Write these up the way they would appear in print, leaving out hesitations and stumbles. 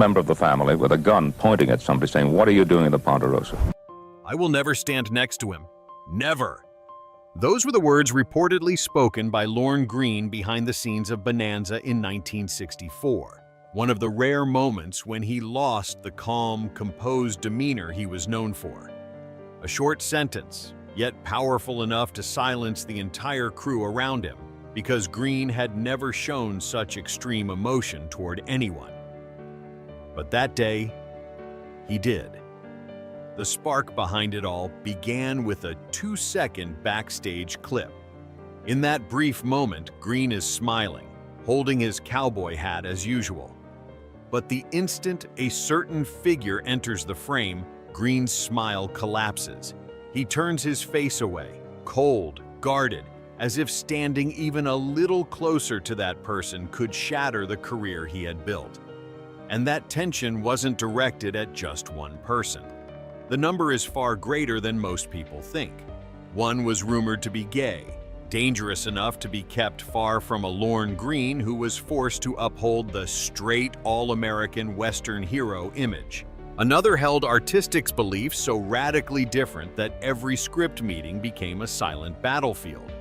member of the family with a gun pointing at somebody saying, "What are you doing in the Ponderosa?" I will never stand next to him. Never. Those were the words reportedly spoken by Lorne Greene behind the scenes of Bonanza in 1964, one of the rare moments when he lost the calm, composed demeanor he was known for. A short sentence, yet powerful enough to silence the entire crew around him, because Greene had never shown such extreme emotion toward anyone. But that day, he did. The spark behind it all began with a 2-second backstage clip. In that brief moment, Greene is smiling, holding his cowboy hat as usual. But the instant a certain figure enters the frame, Greene's smile collapses. He turns his face away, cold, guarded, as if standing even a little closer to that person could shatter the career he had built. And that tension wasn't directed at just one person. The number is far greater than most people think. One was rumored to be gay, dangerous enough to be kept far from a Lorne Greene who was forced to uphold the straight, all-American Western hero image. Another held artistic beliefs so radically different that every script meeting became a silent battlefield.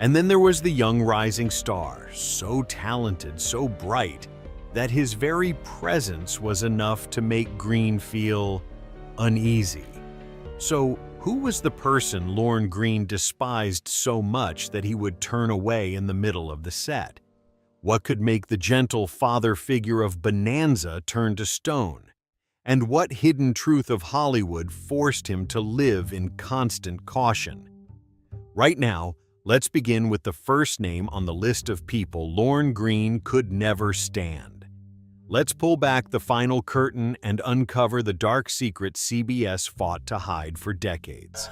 And then there was the young rising star, so talented, so bright, that his very presence was enough to make Greene feel uneasy. So, who was the person Lorne Greene despised so much that he would turn away in the middle of the set? What could make the gentle father figure of Bonanza turn to stone? And what hidden truth of Hollywood forced him to live in constant caution? Right now, let's begin with the first name on the list of people Lorne Greene could never stand. Let's pull back the final curtain and uncover the dark secret CBS fought to hide for decades.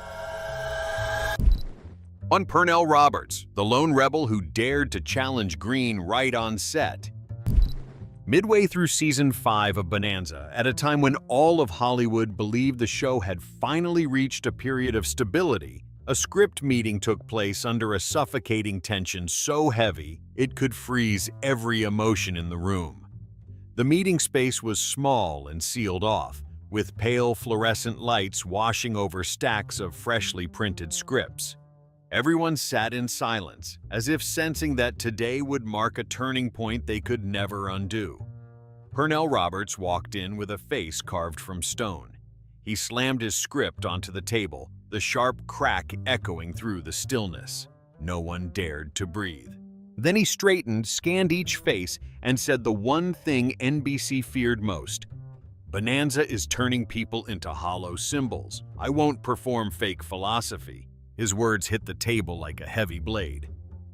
On Pernell Roberts, the lone rebel who dared to challenge Greene right on set. Midway through season 5 of Bonanza, at a time when all of Hollywood believed the show had finally reached a period of stability, a script meeting took place under a suffocating tension so heavy it could freeze every emotion in the room. The meeting space was small and sealed off, with pale fluorescent lights washing over stacks of freshly printed scripts. Everyone sat in silence, as if sensing that today would mark a turning point they could never undo. Pernell Roberts walked in with a face carved from stone. He slammed his script onto the table, the sharp crack echoing through the stillness. No one dared to breathe. Then he straightened, scanned each face, and said the one thing NBC feared most. "Bonanza is turning people into hollow symbols. I won't perform fake philosophy." His words hit the table like a heavy blade.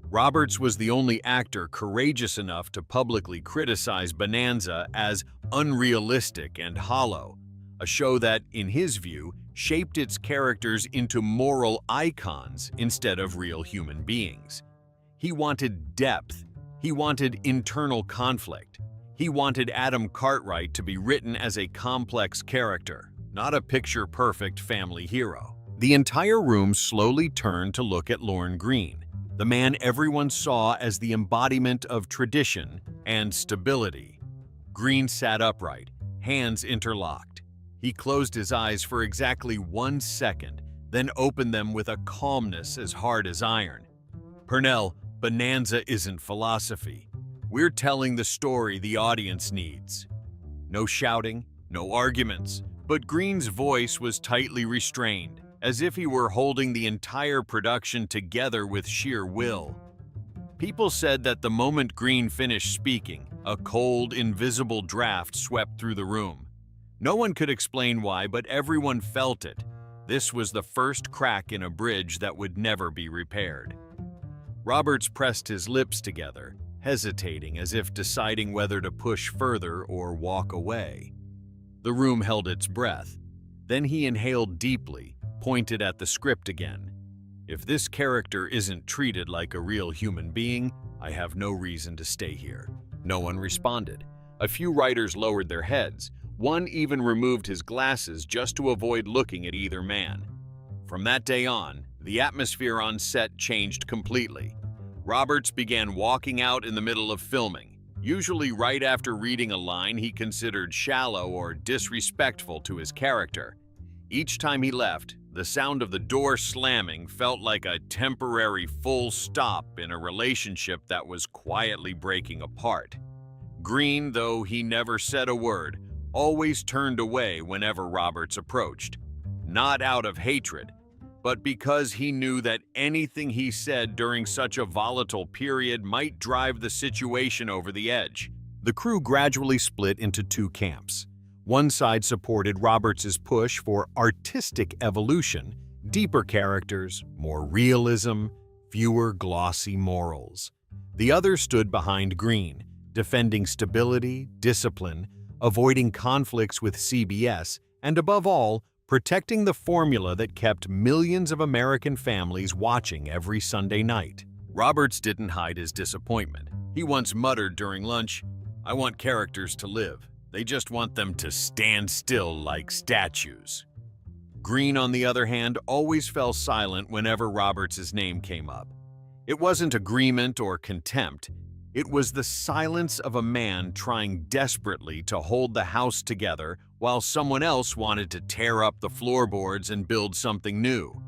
Roberts was the only actor courageous enough to publicly criticize Bonanza as unrealistic and hollow, a show that, in his view, shaped its characters into moral icons instead of real human beings. He wanted depth. He wanted internal conflict. He wanted Adam Cartwright to be written as a complex character, not a picture-perfect family hero. The entire room slowly turned to look at Lorne Greene, the man everyone saw as the embodiment of tradition and stability. Greene sat upright, hands interlocked. He closed his eyes for exactly 1 second, then opened them with a calmness as hard as iron. "Pernell, Bonanza isn't philosophy. We're telling the story the audience needs." No shouting, no arguments, but Greene's voice was tightly restrained, as if he were holding the entire production together with sheer will. People said that the moment Greene finished speaking, a cold, invisible draft swept through the room. No one could explain why, but everyone felt it. This was the first crack in a bridge that would never be repaired. Roberts pressed his lips together, hesitating as if deciding whether to push further or walk away. The room held its breath. Then he inhaled deeply, pointed at the script again. "If this character isn't treated like a real human being, I have no reason to stay here." No one responded. A few writers lowered their heads. One even removed his glasses just to avoid looking at either man. From that day on, the atmosphere on set changed completely. Roberts began walking out in the middle of filming. usually right after reading a line he considered shallow or disrespectful to his character. Each time he left, the sound of the door slamming felt like a temporary full stop in a relationship that was quietly breaking apart. Greene, though he never said a word, always turned away whenever Roberts approached. Not out of hatred, but because he knew that anything he said during such a volatile period might drive the situation over the edge. The crew gradually split into two camps. One side supported Roberts's push for artistic evolution, deeper characters, more realism, fewer glossy morals. The other stood behind Greene, defending stability, discipline, avoiding conflicts with CBS, and above all, protecting the formula that kept millions of American families watching every Sunday night. Roberts didn't hide his disappointment. He once muttered during lunch, "I want characters to live. They just want them to stand still like statues." Greene, on the other hand, always fell silent whenever Roberts' name came up. It wasn't agreement or contempt. It was the silence of a man trying desperately to hold the house together while someone else wanted to tear up the floorboards and build something new.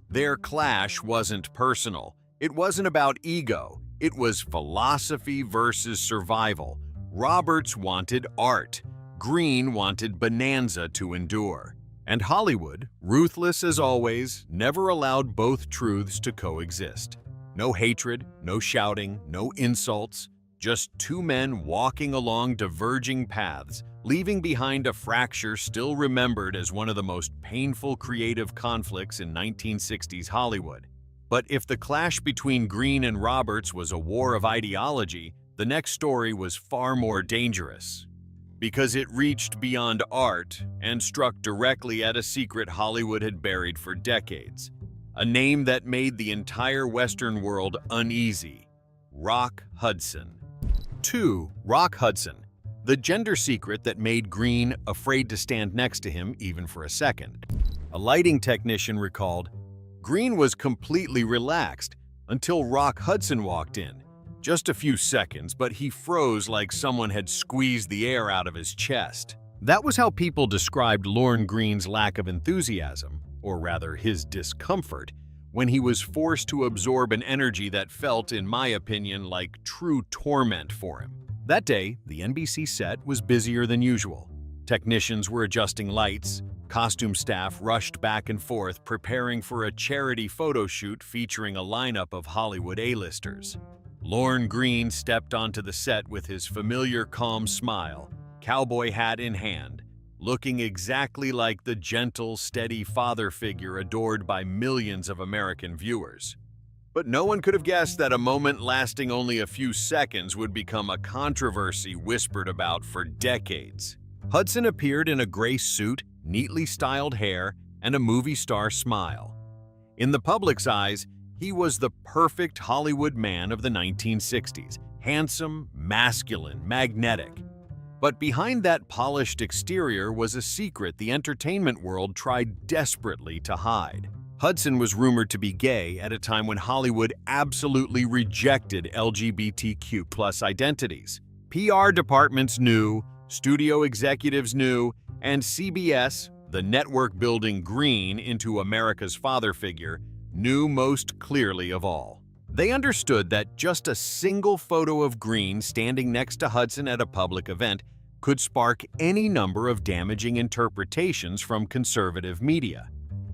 Their clash wasn't personal. It wasn't about ego. It was philosophy versus survival. Roberts wanted art. Greene wanted Bonanza to endure. And Hollywood, ruthless as always, never allowed both truths to coexist. No hatred, no shouting, no insults, just two men walking along diverging paths, leaving behind a fracture still remembered as one of the most painful creative conflicts in 1960s Hollywood. But if the clash between Greene and Roberts was a war of ideology, the next story was far more dangerous, because it reached beyond art and struck directly at a secret Hollywood had buried for decades. A name that made the entire Western world uneasy: Rock Hudson. 2. Rock Hudson, the gender secret that made Greene afraid to stand next to him even for a second. A lighting technician recalled, "Greene was completely relaxed until Rock Hudson walked in. Just a few seconds, but he froze like someone had squeezed the air out of his chest." That was how people described Lorne Greene's lack of enthusiasm, or rather his discomfort, when he was forced to absorb an energy that felt, in my opinion, like true torment for him. That day, the NBC set was busier than usual. Technicians were adjusting lights, costume staff rushed back and forth preparing for a charity photo shoot featuring a lineup of Hollywood A-listers. Lorne Greene stepped onto the set with his familiar calm smile, cowboy hat in hand, looking exactly like the gentle, steady father figure adored by millions of American viewers. But no one could have guessed that a moment lasting only a few seconds would become a controversy whispered about for decades. Hudson appeared in a gray suit, neatly styled hair, and a movie star smile. In the public's eyes, he was the perfect Hollywood man of the 1960s, handsome, masculine, magnetic. But behind that polished exterior was a secret the entertainment world tried desperately to hide. Hudson was rumored to be gay at a time when Hollywood absolutely rejected LGBTQ+ identities. PR departments knew, studio executives knew, and CBS, the network building Greene into America's father figure, knew most clearly of all. They understood that just a single photo of Greene standing next to Hudson at a public event could spark any number of damaging interpretations from conservative media.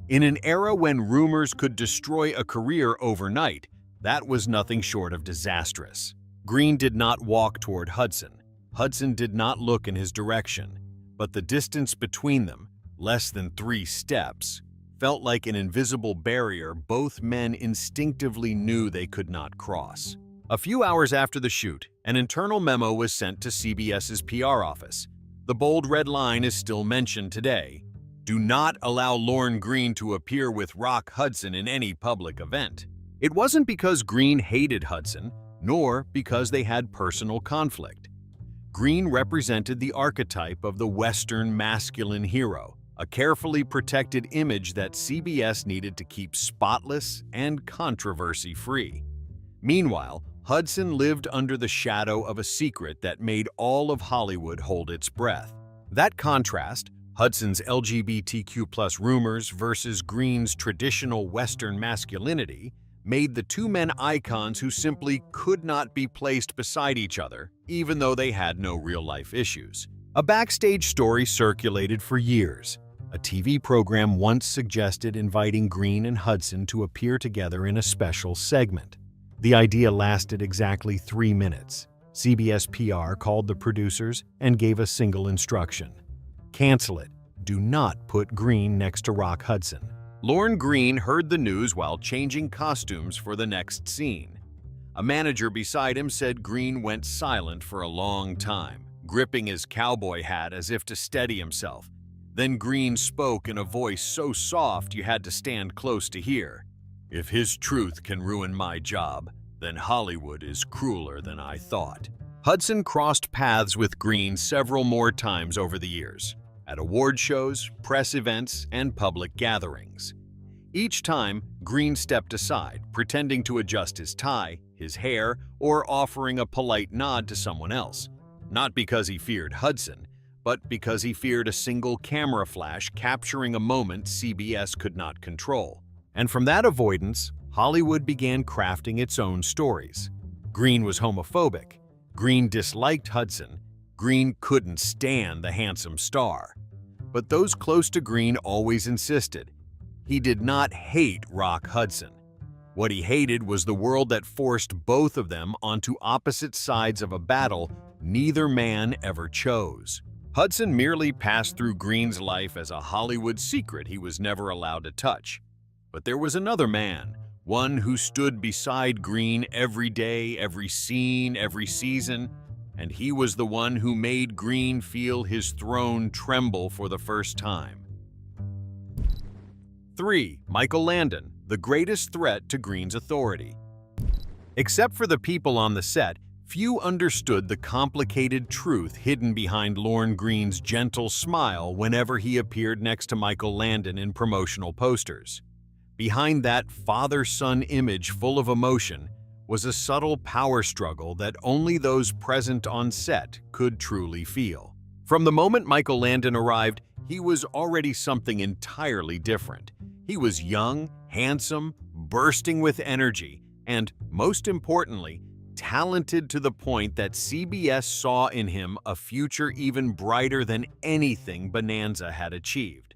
In an era when rumors could destroy a career overnight, that was nothing short of disastrous. Greene did not walk toward Hudson. Hudson did not look in his direction, but the distance between them, less than 3 steps, felt like an invisible barrier both men instinctively knew they could not cross. A few hours after the shoot, an internal memo was sent to CBS's PR office. The bold red line is still mentioned today. Do not allow Lorne Greene to appear with Rock Hudson in any public event. It wasn't because Greene hated Hudson, nor because they had personal conflict. Greene represented the archetype of the Western masculine hero, a carefully protected image that CBS needed to keep spotless and controversy-free. Meanwhile, Hudson lived under the shadow of a secret that made all of Hollywood hold its breath. That contrast, Hudson's LGBTQ+ rumors versus Greene's traditional Western masculinity, made the two men icons who simply could not be placed beside each other, even though they had no real-life issues. A backstage story circulated for years. A TV program once suggested inviting Greene and Hudson to appear together in a special segment. The idea lasted exactly 3 minutes. CBS PR called the producers and gave a single instruction: cancel it. Do not put Greene next to Rock Hudson. Lorne Greene heard the news while changing costumes for the next scene. A manager beside him said Greene went silent for a long time, gripping his cowboy hat as if to steady himself. Then Greene spoke in a voice so soft you had to stand close to hear. "If his truth can ruin my job, then Hollywood is crueler than I thought." Hudson crossed paths with Greene several more times over the years, at award shows, press events, and public gatherings. Each time, Greene stepped aside, pretending to adjust his tie, his hair, or offering a polite nod to someone else. Not because he feared Hudson, but because he feared a single camera flash capturing a moment CBS could not control. And from that avoidance, Hollywood began crafting its own stories. Greene was homophobic. Greene disliked Hudson. Greene couldn't stand the handsome star. But those close to Greene always insisted. He did not hate Rock Hudson. What he hated was the world that forced both of them onto opposite sides of a battle neither man ever chose. Hudson merely passed through Greene's life as a Hollywood secret he was never allowed to touch. But there was another man, one who stood beside Greene every day, every scene, every season, and he was the one who made Greene feel his throne tremble for the first time. 3. Michael Landon, the greatest threat to Greene's authority. Except for the people on the set, few understood the complicated truth hidden behind Lorne Greene's gentle smile whenever he appeared next to Michael Landon in promotional posters. Behind that father-son image full of emotion was a subtle power struggle that only those present on set could truly feel. From the moment Michael Landon arrived, he was already something entirely different. He was young, handsome, bursting with energy, and, most importantly, talented to the point that CBS saw in him a future even brighter than anything Bonanza had achieved.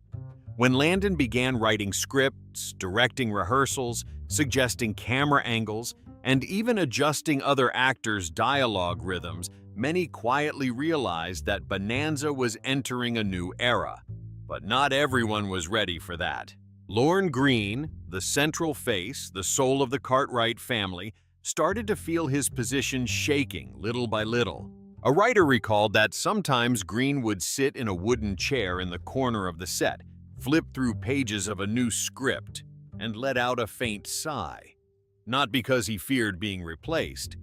When Landon began writing scripts, directing rehearsals, suggesting camera angles, and even adjusting other actors' dialogue rhythms, many quietly realized that Bonanza was entering a new era. But not everyone was ready for that. Lorne Greene, the central face, the soul of the Cartwright family, started to feel his position shaking little by little. A writer recalled that sometimes Greene would sit in a wooden chair in the corner of the set, flip through pages of a new script, and let out a faint sigh. Not because he feared being replaced,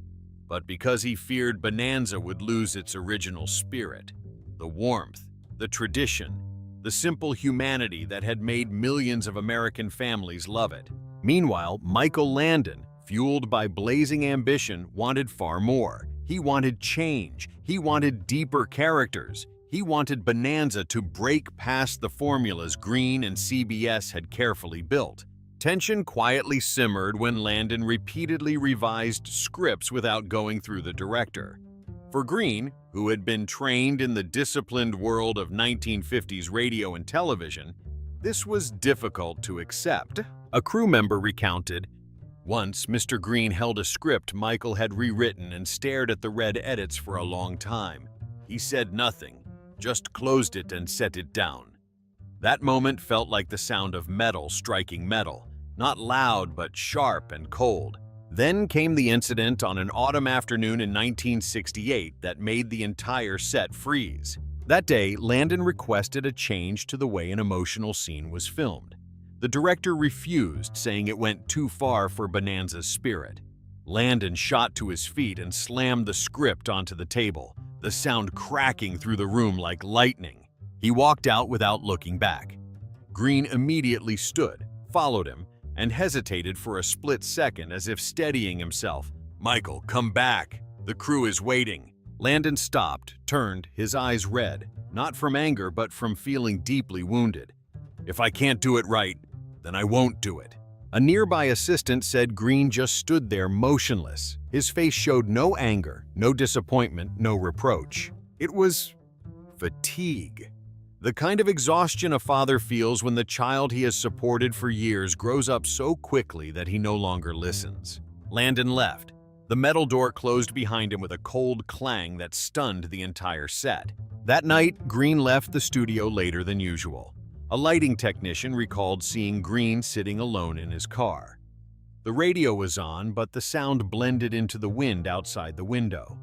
but because he feared Bonanza would lose its original spirit, the warmth, the tradition, the simple humanity that had made millions of American families love it. Meanwhile, Michael Landon, fueled by blazing ambition, wanted far more. He wanted change. He wanted deeper characters. He wanted Bonanza to break past the formulas Greene and CBS had carefully built. Tension quietly simmered when Landon repeatedly revised scripts without going through the director. For Greene, who had been trained in the disciplined world of 1950s radio and television, this was difficult to accept. A crew member recounted, "Once, Mr. Greene held a script Michael had rewritten and stared at the red edits for a long time. He said nothing, just closed it and set it down. That moment felt like the sound of metal striking metal, not loud but sharp and cold." Then came the incident on an autumn afternoon in 1968 that made the entire set freeze. That day, Landon requested a change to the way an emotional scene was filmed. The director refused, saying it went too far for Bonanza's spirit. Landon shot to his feet and slammed the script onto the table, the sound cracking through the room like lightning. He walked out without looking back. Greene immediately stood, followed him, and hesitated for a split second as if steadying himself, "Michael, come back. The crew is waiting." Landon stopped, turned, his eyes red, not from anger but from feeling deeply wounded. "If I can't do it right, then I won't do it." A nearby assistant said Greene just stood there motionless. His face showed no anger, no disappointment, no reproach. It was fatigue. The kind of exhaustion a father feels when the child he has supported for years grows up so quickly that he no longer listens. Landon left. The metal door closed behind him with a cold clang that stunned the entire set. That night, Greene left the studio later than usual. A lighting technician recalled seeing Greene sitting alone in his car. The radio was on, but the sound blended into the wind outside the window.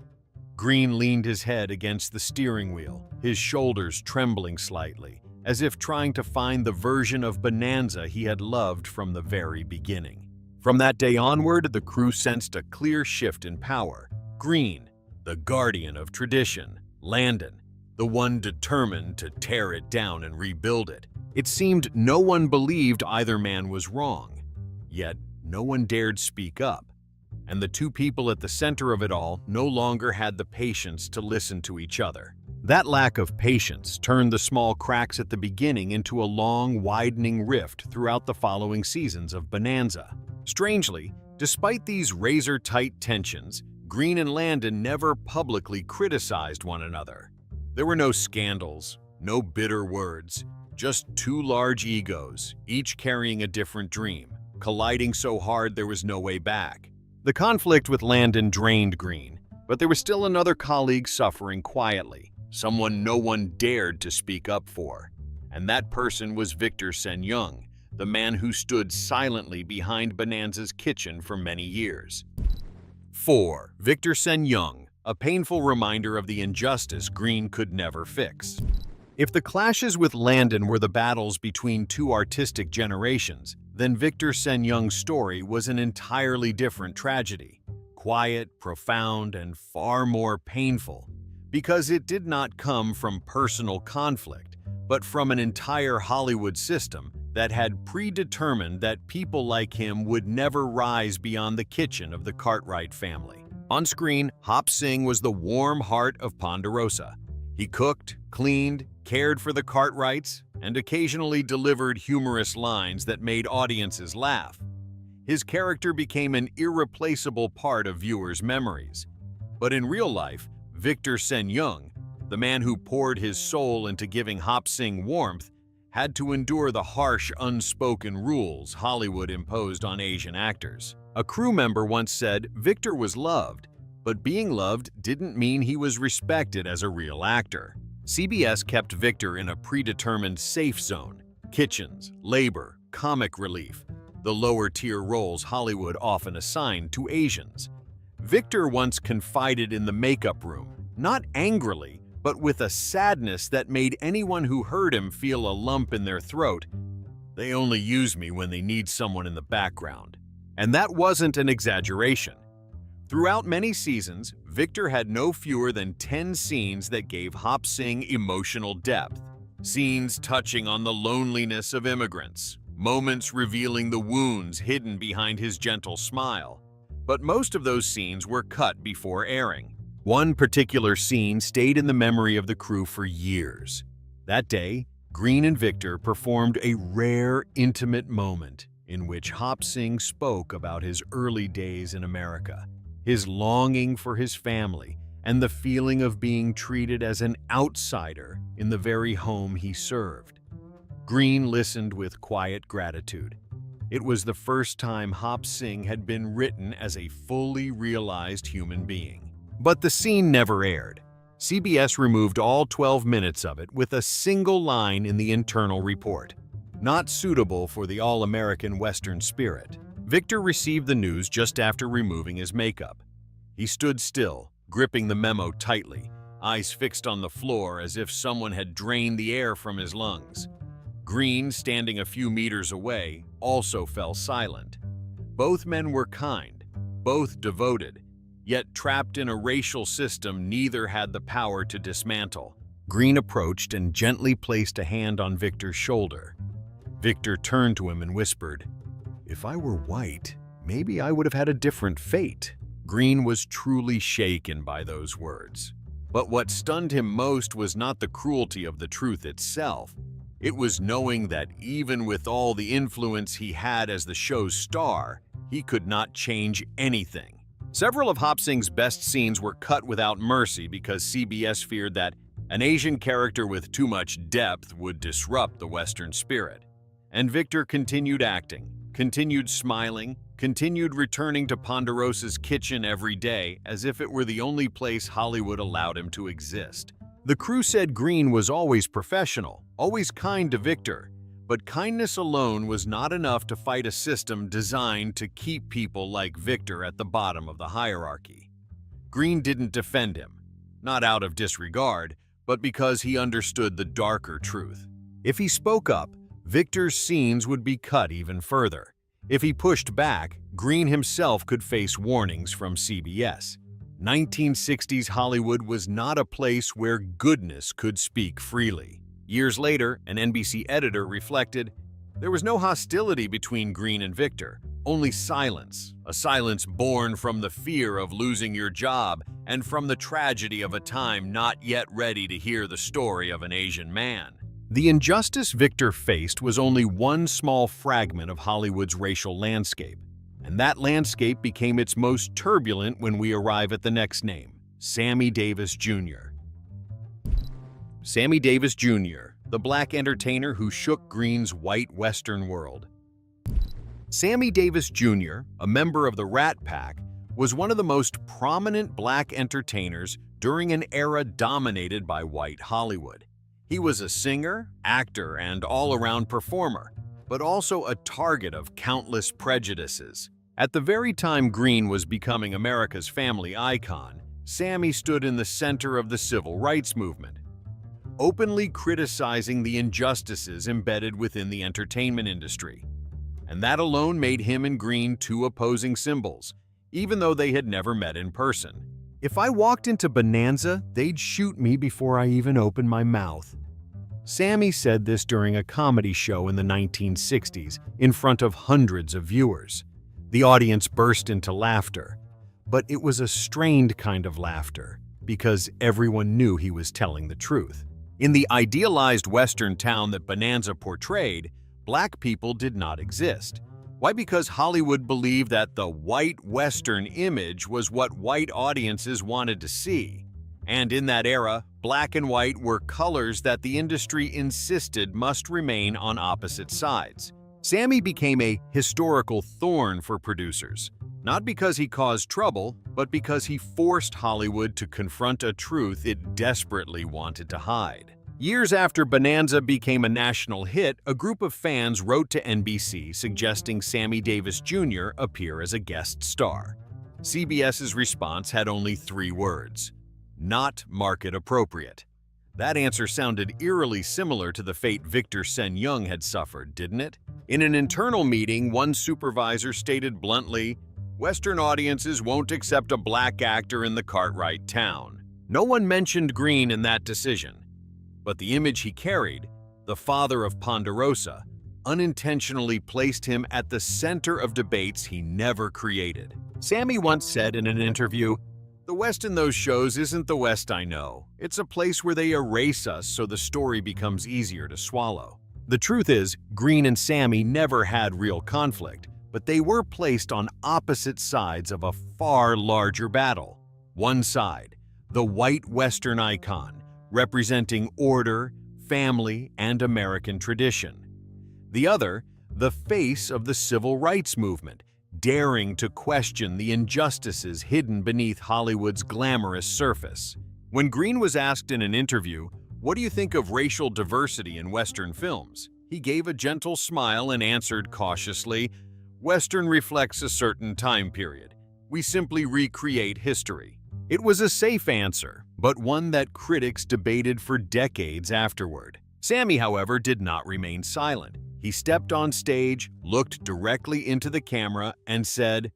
Greene leaned his head against the steering wheel, his shoulders trembling slightly, as if trying to find the version of Bonanza he had loved from the very beginning. From that day onward, the crew sensed a clear shift in power. Greene, the guardian of tradition; Landon, the one determined to tear it down and rebuild it. It seemed no one believed either man was wrong, yet no one dared speak up. And the two people at the center of it all no longer had the patience to listen to each other. That lack of patience turned the small cracks at the beginning into a long, widening rift throughout the following seasons of Bonanza. Strangely, despite these razor-tight tensions, Greene and Landon never publicly criticized one another. There were no scandals, no bitter words, just two large egos, each carrying a different dream, colliding so hard there was no way back. The conflict with Landon drained Greene, but there was still another colleague suffering quietly, someone no one dared to speak up for. And that person was Victor Sen-Yung, the man who stood silently behind Bonanza's kitchen for many years. 4. Victor Sen-Yung, a painful reminder of the injustice Greene could never fix. If the clashes with Landon were the battles between two artistic generations, then Victor Sen-Yung's story was an entirely different tragedy, quiet, profound, and far more painful, because it did not come from personal conflict, but from an entire Hollywood system that had predetermined that people like him would never rise beyond the kitchen of the Cartwright family. On screen, Hop Sing was the warm heart of Ponderosa. He cooked, cleaned, cared for the Cartwrights, and occasionally delivered humorous lines that made audiences laugh. His character became an irreplaceable part of viewers' memories. But in real life, Victor Sen-Yung, the man who poured his soul into giving Hop Sing warmth, had to endure the harsh, unspoken rules Hollywood imposed on Asian actors. A crew member once said, "Victor was loved, but being loved didn't mean he was respected as a real actor." CBS kept Victor in a predetermined safe zone: kitchens, labor, comic relief, the lower-tier roles Hollywood often assigned to Asians. Victor once confided in the makeup room, not angrily, but with a sadness that made anyone who heard him feel a lump in their throat. "They only use me when they need someone in the background." And that wasn't an exaggeration. Throughout many seasons, Victor had no fewer than 10 scenes that gave Hop Sing emotional depth. Scenes touching on the loneliness of immigrants, moments revealing the wounds hidden behind his gentle smile. But most of those scenes were cut before airing. One particular scene stayed in the memory of the crew for years. That day, Greene and Victor performed a rare, intimate moment in which Hop Sing spoke about his early days in America, his longing for his family, and the feeling of being treated as an outsider in the very home he served. Greene listened with quiet gratitude. It was the first time Hop Sing had been written as a fully realized human being. But the scene never aired. CBS removed all 12 minutes of it with a single line in the internal report: "Not suitable for the all-American Western spirit." Victor received the news just after removing his makeup. He stood still, gripping the memo tightly, eyes fixed on the floor as if someone had drained the air from his lungs. Greene, standing a few meters away, also fell silent. Both men were kind, both devoted, yet trapped in a racial system neither had the power to dismantle. Greene approached and gently placed a hand on Victor's shoulder. Victor turned to him and whispered, "If I were white, maybe I would have had a different fate." Greene was truly shaken by those words. But what stunned him most was not the cruelty of the truth itself. It was knowing that even with all the influence he had as the show's star, he could not change anything. Several of Hop Singh's best scenes were cut without mercy because CBS feared that an Asian character with too much depth would disrupt the Western spirit. And Victor continued acting, continued smiling, continued returning to Ponderosa's kitchen every day as if it were the only place Hollywood allowed him to exist. The crew said Greene was always professional, always kind to Victor, but kindness alone was not enough to fight a system designed to keep people like Victor at the bottom of the hierarchy. Greene didn't defend him, not out of disregard, but because he understood the darker truth. If he spoke up, Victor's scenes would be cut even further. If he pushed back, Greene himself could face warnings from CBS. 1960s Hollywood was not a place where goodness could speak freely. Years later, an NBC editor reflected, "There was no hostility between Greene and Victor, only silence, a silence born from the fear of losing your job and from the tragedy of a time not yet ready to hear the story of an Asian man." The injustice Victor faced was only one small fragment of Hollywood's racial landscape, and that landscape became its most turbulent when we arrive at the next name, Sammy Davis Jr. Sammy Davis Jr., the black entertainer who shook Greene's white Western world. Sammy Davis Jr., a member of the Rat Pack, was one of the most prominent black entertainers during an era dominated by white Hollywood. He was a singer, actor, and all-around performer, but also a target of countless prejudices. At the very time Greene was becoming America's family icon, Sammy stood in the center of the civil rights movement, openly criticizing the injustices embedded within the entertainment industry. And that alone made him and Greene two opposing symbols, even though they had never met in person. "If I walked into Bonanza, they'd shoot me before I even opened my mouth." Sammy said this during a comedy show in the 1960s in front of hundreds of viewers. The audience burst into laughter, but it was a strained kind of laughter because everyone knew he was telling the truth. In the idealized Western town that Bonanza portrayed, black people did not exist. Why? Because Hollywood believed that the white Western image was what white audiences wanted to see. And in that era, black and white were colors that the industry insisted must remain on opposite sides. Sammy became a historical thorn for producers, not because he caused trouble, but because he forced Hollywood to confront a truth it desperately wanted to hide. Years after Bonanza became a national hit, a group of fans wrote to NBC suggesting Sammy Davis Jr. appear as a guest star. CBS's response had only 3 words: not market appropriate. That answer sounded eerily similar to the fate Victor Sen Young had suffered, didn't it? In an internal meeting, one supervisor stated bluntly, "Western audiences won't accept a black actor in the Cartwright town." No one mentioned Greene in that decision. But the image he carried, the father of Ponderosa, unintentionally placed him at the center of debates he never created. Sammy once said in an interview, "The West in those shows isn't the West I know. It's a place where they erase us so the story becomes easier to swallow." The truth is, Greene and Sammy never had real conflict, but they were placed on opposite sides of a far larger battle. One side, the white Western icon, representing order, family, and American tradition. The other, the face of the civil rights movement, daring to question the injustices hidden beneath Hollywood's glamorous surface. When Greene was asked in an interview, "What do you think of racial diversity in Western films?" he gave a gentle smile and answered cautiously, "Western reflects a certain time period. We simply recreate history." It was a safe answer, but one that critics debated for decades afterward. Sammy, however, did not remain silent. He stepped on stage, looked directly into the camera, and said,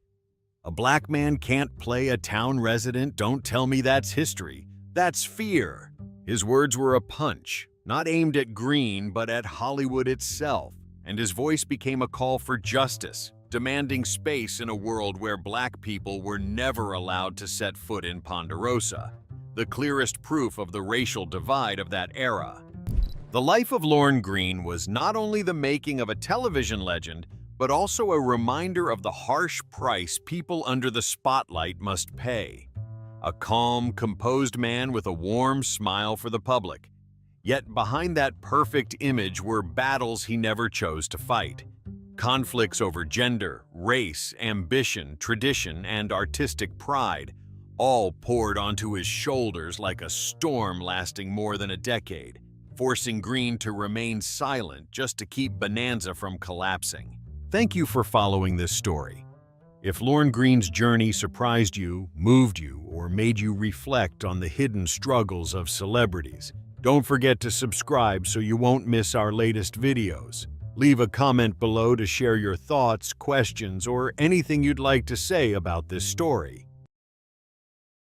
"A black man can't play a town resident. Don't tell me that's history. That's fear." His words were a punch, not aimed at Greene, but at Hollywood itself, and his voice became a call for justice, demanding space in a world where black people were never allowed to set foot in Ponderosa, the clearest proof of the racial divide of that era. The life of Lorne Greene was not only the making of a television legend, but also a reminder of the harsh price people under the spotlight must pay. A calm, composed man with a warm smile for the public. Yet behind that perfect image were battles he never chose to fight. Conflicts over gender, race, ambition, tradition, and artistic pride, all poured onto his shoulders like a storm lasting more than a decade, forcing Greene to remain silent just to keep Bonanza from collapsing. Thank you for following this story. If Lorne Greene's journey surprised you, moved you, or made you reflect on the hidden struggles of celebrities, don't forget to subscribe so you won't miss our latest videos. Leave a comment below to share your thoughts, questions, or anything you'd like to say about this story.